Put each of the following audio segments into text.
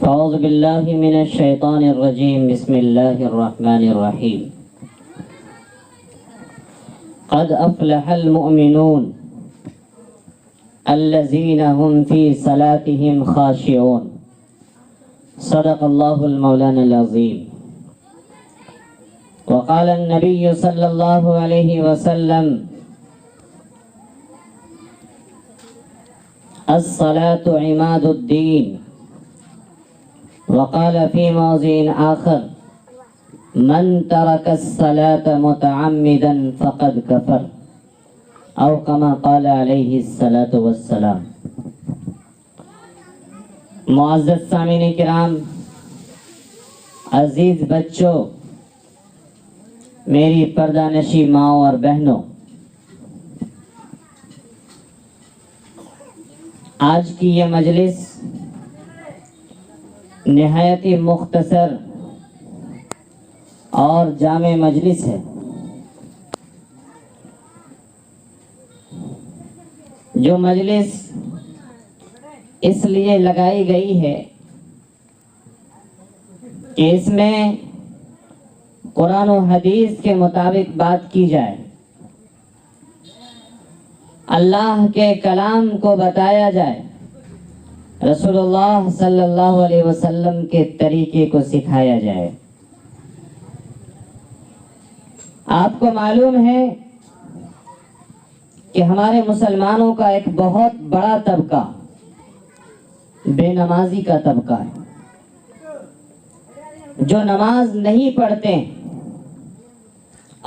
أعوذ بالله من الشيطان الرجيم. بسم الله الرحمن الرحيم. قد أفلح المؤمنون الذين هم في صلاتهم خاشعون. صدق الله المولانا العظيم. وقال النبي صلى الله عليه وسلم: الصلاة عماد الدين. وقال في موضع آخر: من ترك الصلاة متعمدا فقد كفر، او كما قال علیہ الصلاۃ والسلام. معزز سامعین کرام، عزیز بچوں، میری پردہ نشی ماؤں اور بہنوں، آج کی یہ مجلس نہایت ہی مختصر اور جامع مجلس ہے. جو مجلس اس لیے لگائی گئی ہے کہ اس میں قرآن و حدیث کے مطابق بات کی جائے، اللہ کے کلام کو بتایا جائے، رسول اللہ صلی اللہ علیہ وسلم کے طریقے کو سکھایا جائے. آپ کو معلوم ہے کہ ہمارے مسلمانوں کا ایک بہت بڑا طبقہ بے نمازی کا طبقہ ہے، جو نماز نہیں پڑھتے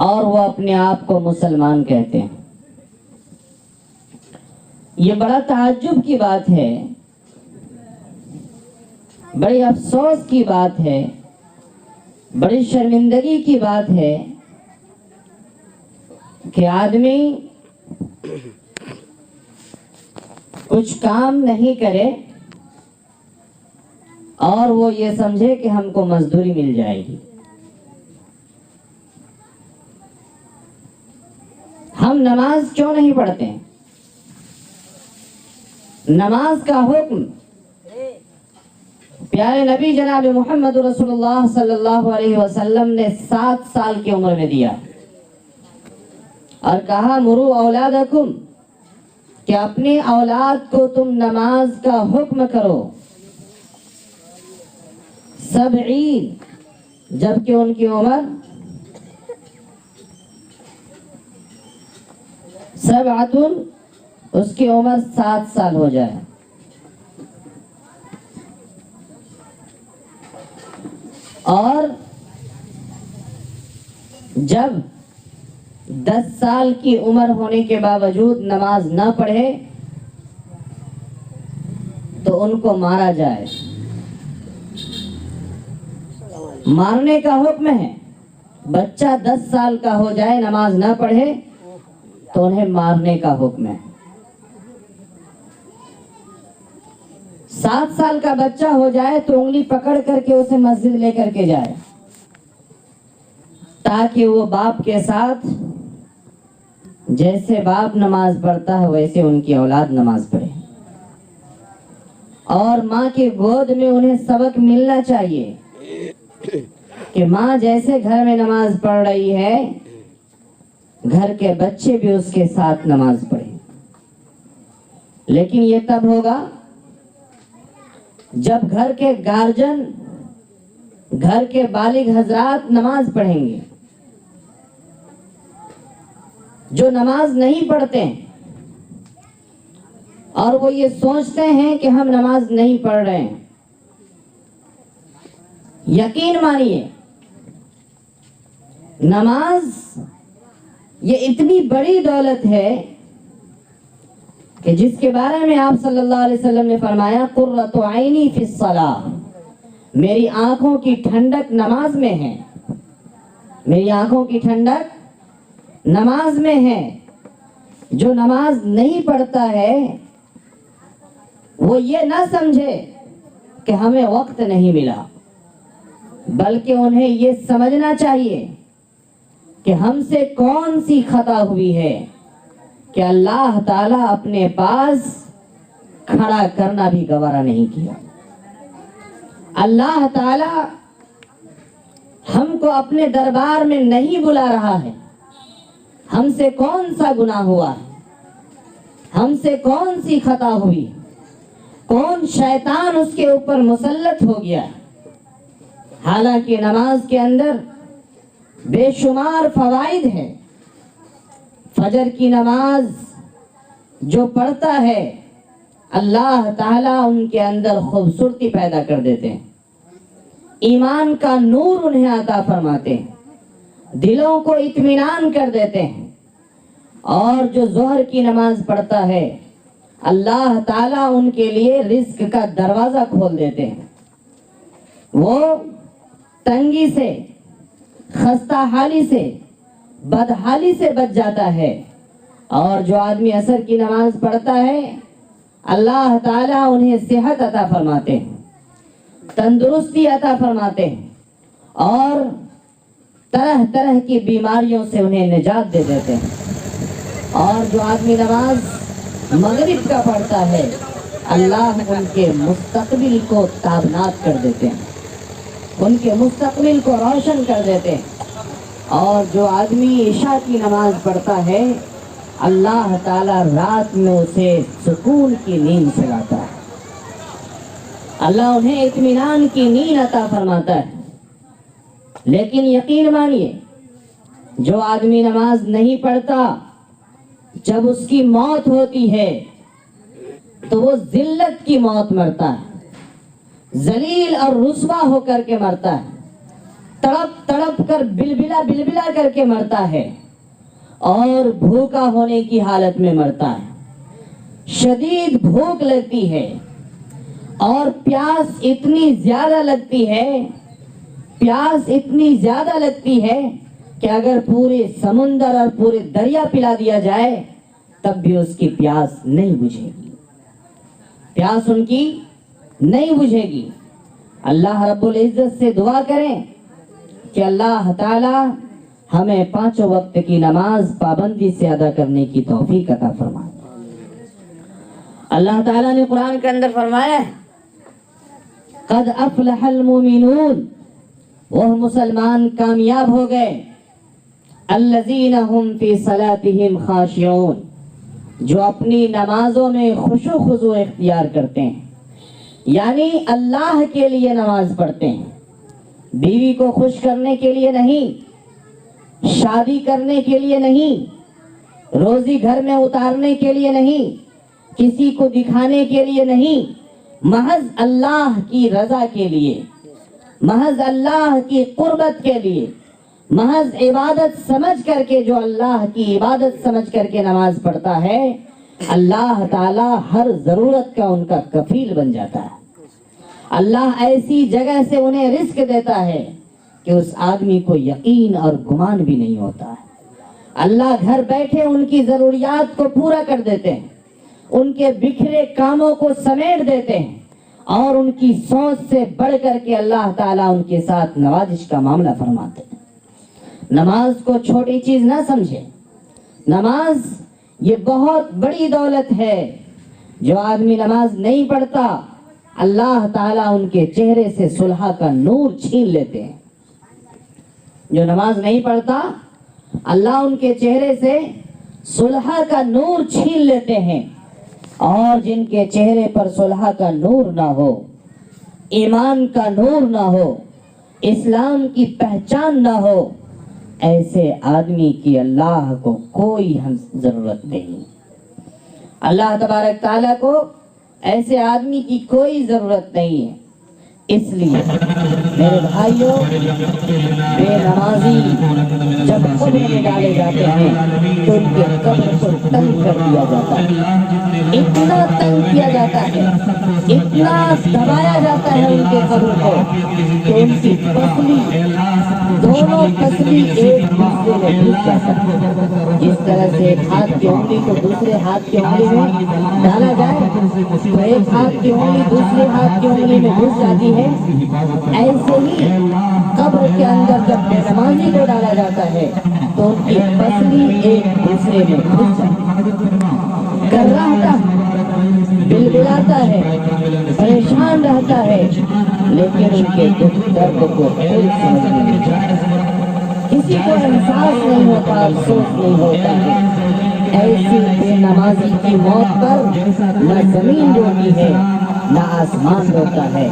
اور وہ اپنے آپ کو مسلمان کہتے ہیں. یہ بڑا تعجب کی بات ہے، بڑی افسوس کی بات ہے، بڑی شرمندگی کی بات ہے کہ آدمی کچھ کام نہیں کرے اور وہ یہ سمجھے کہ ہم کو مزدوری مل جائے گی. ہم نماز کیوں نہیں پڑھتے ہیں؟ نماز کا حکم پیارے نبی جناب محمد رسول اللہ صلی اللہ علیہ وسلم نے 7 سال کی عمر میں دیا اور کہا: مرو اولادکم، کہ اپنی اولاد کو تم نماز کا حکم کرو. 70، جبکہ ان کی عمر 7، اس کی عمر 7 سال ہو جائے. اور جب 10 سال کی عمر ہونے کے باوجود نماز نہ پڑھے تو ان کو مارا جائے. مارنے کا حکم ہے. بچہ 10 سال کا ہو جائے نماز نہ پڑھے تو انہیں مارنے کا حکم ہے. 7 سال کا بچہ ہو جائے تو انگلی پکڑ کر کے اسے مسجد لے کر کے جائے، تاکہ وہ باپ کے ساتھ جیسے باپ نماز پڑھتا ہے ویسے ان کی اولاد نماز پڑھے. اور ماں کے گود میں انہیں سبق ملنا چاہیے کہ ماں جیسے گھر میں نماز پڑھ رہی ہے، گھر کے بچے بھی اس کے ساتھ نماز پڑھیں. لیکن یہ تب ہوگا جب گھر کے گارجن، گھر کے بالغ حضرات نماز پڑھیں گے. جو نماز نہیں پڑھتے ہیں اور وہ یہ سوچتے ہیں کہ ہم نماز نہیں پڑھ رہے ہیں، یقین مانیے نماز یہ اتنی بڑی دولت ہے کہ جس کے بارے میں آپ صلی اللہ علیہ وسلم نے فرمایا: قرۃ عینی فی الصلاۃ، میری آنکھوں کی ٹھنڈک نماز میں ہے. میری آنکھوں کی ٹھنڈک نماز میں ہے. جو نماز نہیں پڑھتا ہے وہ یہ نہ سمجھے کہ ہمیں وقت نہیں ملا، بلکہ انہیں یہ سمجھنا چاہیے کہ ہم سے کون سی خطا ہوئی ہے کہ اللہ تعالیٰ اپنے پاس کھڑا کرنا بھی گوارا نہیں کیا. اللہ تعالی ہم کو اپنے دربار میں نہیں بلا رہا ہے. ہم سے کون سا گناہ ہوا ہے؟ ہم سے کون سی خطا ہوئی؟ کون شیطان اس کے اوپر مسلط ہو گیا؟ حالانکہ نماز کے اندر بے شمار فوائد ہیں. فجر کی نماز جو پڑھتا ہے اللہ تعالیٰ ان کے اندر خوبصورتی پیدا کر دیتے ہیں. ایمان کا نور انہیں عطا فرماتے ہیں. دلوں کو اطمینان کر دیتے ہیں. اور جو ظہر کی نماز پڑھتا ہے اللہ تعالیٰ ان کے لیے رزق کا دروازہ کھول دیتے ہیں. وہ تنگی سے، خستہ حالی سے، بدحالی سے بچ جاتا ہے. اور جو آدمی عصر کی نماز پڑھتا ہے اللہ تعالیٰ انہیں صحت عطا فرماتے ہیں، تندرستی عطا فرماتے ہیں اور طرح طرح کی بیماریوں سے انہیں نجات دے دیتے ہیں. اور جو آدمی نماز مغرب کا پڑھتا ہے اللہ ان کے مستقبل کو تابناک کر دیتے ہیں، ان کے مستقبل کو روشن کر دیتے ہیں. اور جو آدمی عشاء کی نماز پڑھتا ہے اللہ تعالیٰ رات میں اسے سکون کی نیند سلاتا ہے. اللہ انہیں اطمینان کی نیند عطا فرماتا ہے. لیکن یقین مانیے جو آدمی نماز نہیں پڑھتا جب اس کی موت ہوتی ہے تو وہ ذلت کی موت مرتا ہے، ذلیل اور رسوا ہو کر کے مرتا ہے، تڑپ تڑپ کر بلبلا بلبلا کر کے مرتا ہے اور بھوکا ہونے کی حالت میں مرتا ہے. شدید بھوک لگتی ہے اور پیاس اتنی زیادہ لگتی ہے، پیاس اتنی زیادہ لگتی ہے کہ اگر پورے سمندر اور پورے دریا پلا دیا جائے تب بھی اس کی پیاس نہیں بجھے گی، پیاس ان کی نہیں بجھے گی. اللہ رب العزت سے دعا کریں کہ اللہ تعالی ہمیں 5 وقت کی نماز پابندی سے ادا کرنے کی توفیق عطا فرمائے. اللہ تعالیٰ نے قرآن کے اندر فرمایا قد افلح المؤمنون، وہ مسلمان کامیاب ہو گئے، الذین هم فی صلاتهم خاشعون، جو اپنی نمازوں میں خشوع خضوع اختیار کرتے ہیں، یعنی اللہ کے لیے نماز پڑھتے ہیں، بیوی کو خوش کرنے کے لیے نہیں، شادی کرنے کے لیے نہیں، روزی گھر میں اتارنے کے لیے نہیں، کسی کو دکھانے کے لیے نہیں، محض اللہ کی رضا کے لیے، محض اللہ کی قربت کے لیے، محض عبادت سمجھ کر کے جو اللہ کی عبادت سمجھ کر کے نماز پڑھتا ہے اللہ تعالی ہر ضرورت کا ان کا کفیل بن جاتا ہے. اللہ ایسی جگہ سے انہیں رزق دیتا ہے کہ اس آدمی کو یقین اور گمان بھی نہیں ہوتا ہے. اللہ گھر بیٹھے ان کی ضروریات کو پورا کر دیتے ہیں، ان کے بکھرے کاموں کو سمیٹ دیتے ہیں اور ان کی سوچ سے بڑھ کر کے اللہ تعالیٰ ان کے ساتھ نوازش کا معاملہ فرماتے ہیں. نماز کو چھوٹی چیز نہ سمجھے، نماز یہ بہت بڑی دولت ہے. جو آدمی نماز نہیں پڑھتا اللہ تعالیٰ ان کے چہرے سے صلح کا نور چھین لیتے ہیں. جو نماز نہیں پڑھتا اللہ ان کے چہرے سے صلح کا نور چھین لیتے ہیں. اور جن کے چہرے پر صلح کا نور نہ ہو، ایمان کا نور نہ ہو، اسلام کی پہچان نہ ہو، ایسے آدمی کی اللہ کو کوئی ضرورت نہیں. اللہ تبارک تعالیٰ کو ایسے آدمی کی کوئی ضرورت نہیں ہے. اس لیے میرے بھائیوں، بے نمازی جب قبر میں ڈالے جاتے ہیں تو ان کے قبر کو تنگ کر دیا جاتا ہے، اتنا تنگ کیا جاتا ہے، اتنا دبایا جاتا ہے ان کے قبر کو کہ ان کی پسلی، دونوں پسلی ایک دوسرے میں گھس جاتا ہے. جس طرح سے ایک ہاتھ کی انگلی کو دوسرے ہاتھ کی انگلی میں ڈالا جائے تو ایک ہاتھ کی انگلی دوسرے ہاتھ کی انگلی میں گھس جاتی ہے، ایسے ہی قبر کے اندر جب بے نمازی کو ڈالا جاتا ہے تو ان کی پسلی ایک دوسرے میں گھس جاتی ہے، کراہتا ہے، بلبلاتا ہے، پریشان رہتا ہوتا ہے لیکن ان کے دکھ درد کو کوئی سمجھ نہیں ہوتا، کسی کو احساس نہیں ہوتا، افسوس نہیں ہوتا ہے۔ ایسی بے نمازی کی موت پر نہ زمین روتی ہے نہ آسمان روتا ہے،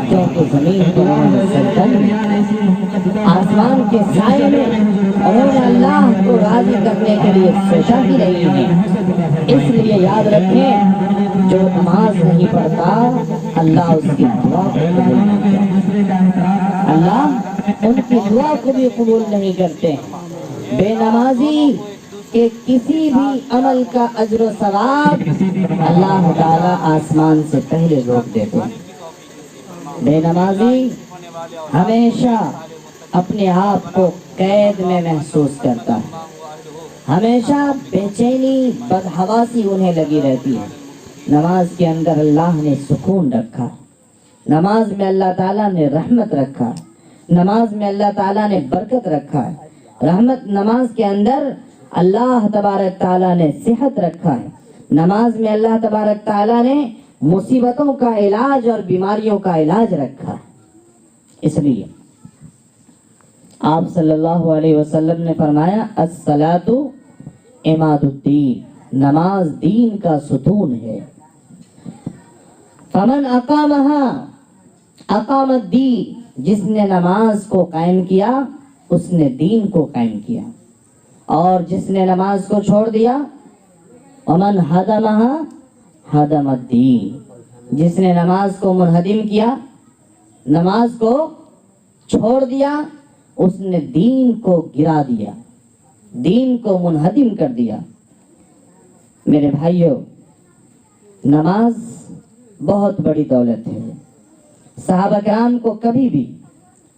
کیونکہ زمین تو انہوں نے سجدہ نہیں، آسمان کے سائے میں انہوں نے اللہ کو راضی کرنے کے لیے سوچا ہی نہیں ہے۔ اس لیے یاد رکھیں، جو نماز نہیں پڑھتا اللہ اس کی دعا کو قبول نہیں کرتا، اللہ ان کی دعا کو بھی قبول نہیں کرتے۔ بے نمازی کہ کسی بھی عمل کا اجر و ثواب اللہ تعالیٰ آسمان سے پہلے روک دیتے ہیں۔ بے نمازی ہمیشہ اپنے آپ کو قید میں محسوس کرتا ہے، ہمیشہ بے چینی بدحواسی انہیں لگی رہتی ہے۔ نماز کے اندر اللہ نے سکون رکھا، نماز میں اللہ تعالیٰ نے رحمت رکھا، نماز میں اللہ تعالیٰ نے برکت رکھا ہے، رحمت نماز کے اندر اللہ تبارک تعالیٰ نے صحت رکھا ہے، نماز میں اللہ تبارک تعالیٰ نے مصیبتوں کا علاج اور بیماریوں کا علاج رکھا ہے۔ اس لیے آپ صلی اللہ علیہ وسلم نے فرمایا الصلاۃ عماد الدین، نماز دین کا ستون ہے۔ فمن اقامہا اقام الدین، جس نے نماز کو قائم کیا اس نے دین کو قائم کیا، اور جس نے نماز کو چھوڑ دیا ومن ہدمہا ہدم الدین، جس نے نماز کو منہدم کیا، نماز کو چھوڑ دیا، اس نے دین کو گرا دیا، دین کو منہدم کر دیا۔ میرے بھائیوں، نماز بہت بڑی دولت ہے۔ صحابہ کرام کو کبھی بھی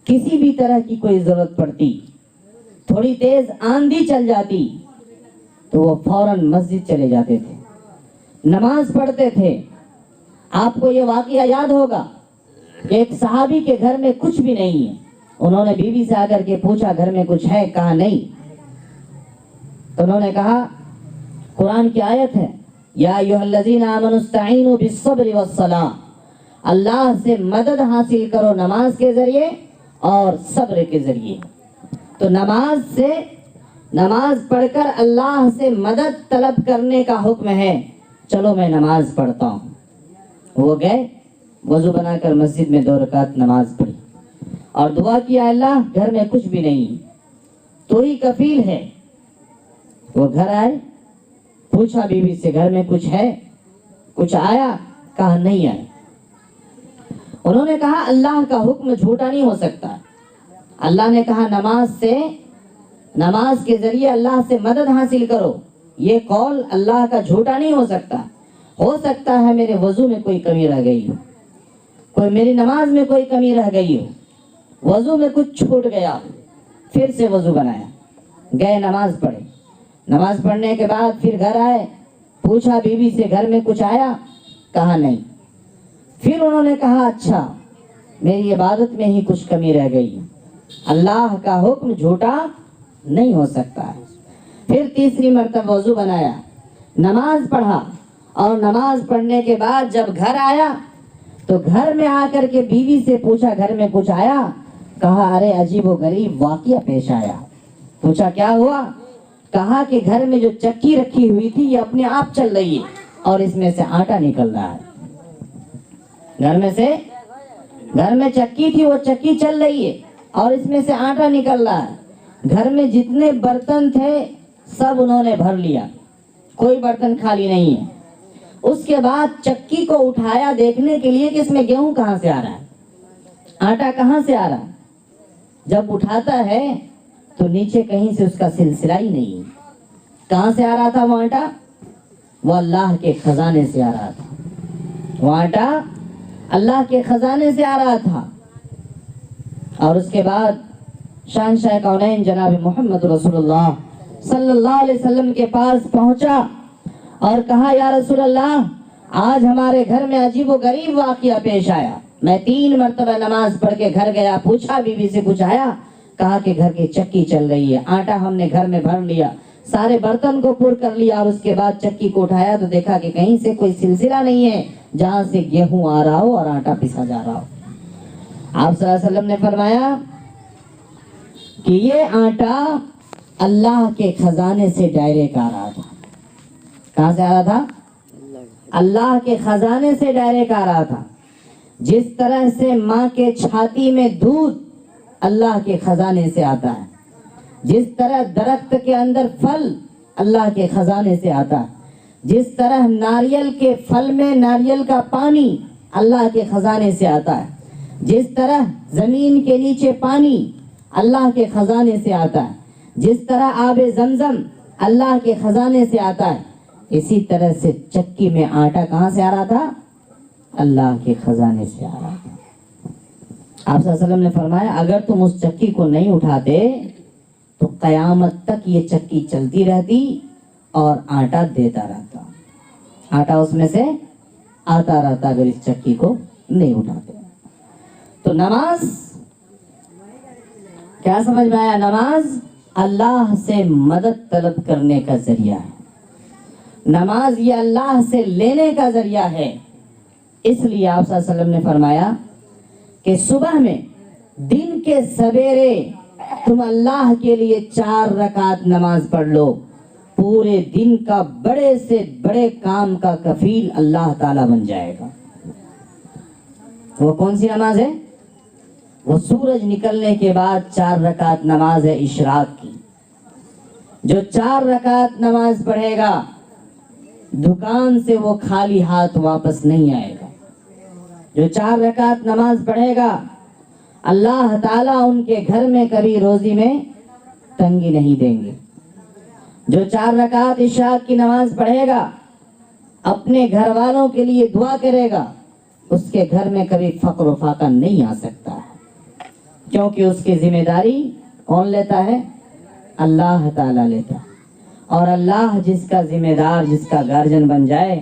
کسی بھی طرح کی کوئی ضرورت پڑتی، تھوڑی تیز آندھی چل جاتی تو وہ فوراً مسجد چلے جاتے تھے، نماز پڑھتے تھے۔ آپ کو یہ واقعہ یاد ہوگا کہ ایک صحابی کے گھر میں کچھ بھی نہیں ہے، انہوں نے بیوی سے آ کر کے پوچھا گھر میں کچھ ہے؟ کہا نہیں۔ تو انہوں نے کہا قرآن کی آیت ہے یا ایھا الذین آمنوا استعینوا بالصبر والصلاۃ، اللہ سے مدد حاصل کرو نماز کے ذریعے اور صبر کے ذریعے۔ تو نماز پڑھ کر اللہ سے مدد طلب کرنے کا حکم ہے۔ چلو میں نماز پڑھتا ہوں۔ وہ گئے، وضو بنا کر مسجد میں 2 رکعت نماز پڑھی اور دعا کیا اللہ گھر میں کچھ بھی نہیں، تو ہی کفیل ہے۔ وہ گھر آئے، پوچھا بیوی سے گھر میں کچھ ہے؟ کچھ آیا؟ کہا نہیں آیا۔ انہوں نے کہا اللہ کا حکم جھوٹا نہیں ہو سکتا، اللہ نے کہا نماز کے ذریعے اللہ سے مدد حاصل کرو، یہ قول اللہ کا جھوٹا نہیں ہو سکتا ہے میرے وضو میں کوئی کمی رہ گئی ہو، میری نماز میں کوئی کمی رہ گئی ہو، وضو میں کچھ چھوٹ گیا، پھر سے وضو بنایا، گئے نماز پڑھے، نماز پڑھنے کے بعد پھر گھر آئے، پوچھا بیوی سے گھر میں کچھ آیا؟ کہا نہیں۔ پھر انہوں نے کہا اچھا میری عبادت میں ہی کچھ کمی رہ گئی، اللہ کا حکم جھوٹا نہیں ہو سکتا ہے۔ پھر تیسری مرتبہ وضو بنایا، نماز پڑھا، اور نماز پڑھنے کے بعد جب گھر آیا تو گھر میں آ کر کے بیوی سے پوچھا گھر میں کچھ آیا؟ کہا ارے عجیب و غریب واقعہ پیش آیا۔ پوچھا کیا ہوا؟ کہا کہ گھر میں جو چکی رکھی ہوئی تھی یہ اپنے آپ چل رہی ہے اور اس میں سے آٹا نکل رہا ہے۔ گھر میں چکی تھی، وہ چکی چل رہی ہے اور اس میں سے آٹا نکل رہا ہے۔ گھر میں جتنے برتن تھے سب انہوں نے بھر لیا، کوئی برتن خالی نہیں ہے۔ اس کے بعد چکی کو اٹھایا دیکھنے کے لیے کہ اس میں گیہوں کہاں سے آ رہا ہے، آٹا کہاں سے آ رہا ہے۔ جب اٹھاتا ہے تو نیچے کہیں سے اس کا سلسلہ ہی نہیں ہے۔ کہاں سے آ رہا تھا وہ آٹا؟ وہ اللہ کے خزانے سے آ رہا تھا، وہ آٹا اللہ کے خزانے سے آ رہا تھا۔ اور اس کے بعد شہنشاہ کونین جناب محمد رسول اللہ صلی اللہ علیہ وسلم کے پاس پہنچا اور کہا یا رسول اللہ آج ہمارے گھر میں عجیب و غریب واقعہ پیش آیا، میں 3 مرتبہ نماز پڑھ کے گھر گیا، پوچھا بیوی سے کچھ آیا؟ کہا کہ گھر کی چکی چل رہی ہے، آٹا ہم نے گھر میں بھر لیا، سارے برتن کو پر کر لیا، اور اس کے بعد چکی کو اٹھایا تو دیکھا کہ کہیں سے کوئی سلسلہ نہیں ہے، جہاں سے گیہوں آ رہا ہو اور آٹا پسا جا رہا ہو۔ آپ صلی اللہ علیہ وسلم نے فرمایا کہ یہ آٹا اللہ کے خزانے سے ڈائریکٹ آ رہا تھا۔ کہاں سے آ رہا تھا؟ اللہ کے خزانے سے ڈائریکٹ آ رہا تھا۔ جس طرح سے ماں کے چھاتی میں دودھ اللہ کے خزانے سے آتا ہے، جس طرح درخت کے اندر پھل اللہ کے خزانے سے آتا ہے، جس طرح ناریل کے پھل میں ناریل کا پانی اللہ کے خزانے سے آتا ہے، جس طرح زمین کے نیچے پانی اللہ کے خزانے سے آتا ہے، جس طرح آب زمزم اللہ کے خزانے سے آتا ہے، اسی طرح سے چکی میں آٹا کہاں سے آ رہا تھا؟ اللہ کے خزانے سے آ رہا تھا۔ آپ صلی اللہ علیہ وسلم نے فرمایا اگر تم اس چکی کو نہیں اٹھاتے تو قیامت تک یہ چکی چلتی رہتی اور آٹا دیتا رہتا، آٹا اس میں سے آتا رہتا اگر اس چکی کو نہیں اٹھاتے۔ تو نماز کیا سمجھ میں آیا؟ نماز اللہ سے مدد طلب کرنے کا ذریعہ ہے، نماز یہ اللہ سے لینے کا ذریعہ ہے۔ اس لیے آپ صلی اللہ علیہ وسلم نے فرمایا کہ صبح میں دن کے سویرے تم اللہ کے لیے 4 رکعت نماز پڑھ لو، پورے دن کا بڑے سے بڑے کام کا کفیل اللہ تعالیٰ بن جائے گا۔ وہ کون سی نماز ہے؟ وہ سورج نکلنے کے بعد 4 رکعت نماز ہے اشراق کی۔ جو 4 رکعت نماز پڑھے گا دکان سے وہ خالی ہاتھ واپس نہیں آئے گا۔ جو 4 رکعت نماز پڑھے گا اللہ تعالیٰ ان کے گھر میں کبھی روزی میں تنگی نہیں دیں گے۔ جو 4 رکعت عشاء کی نماز پڑھے گا اپنے گھر والوں کے لیے دعا کرے گا، اس کے گھر میں کبھی فقر و فاقہ نہیں آ سکتا ہے، کیونکہ اس کی ذمہ داری کون لیتا ہے؟ اللہ تعالیٰ لیتا ہے۔ اور اللہ جس کا ذمہ دار، جس کا گارجن بن جائے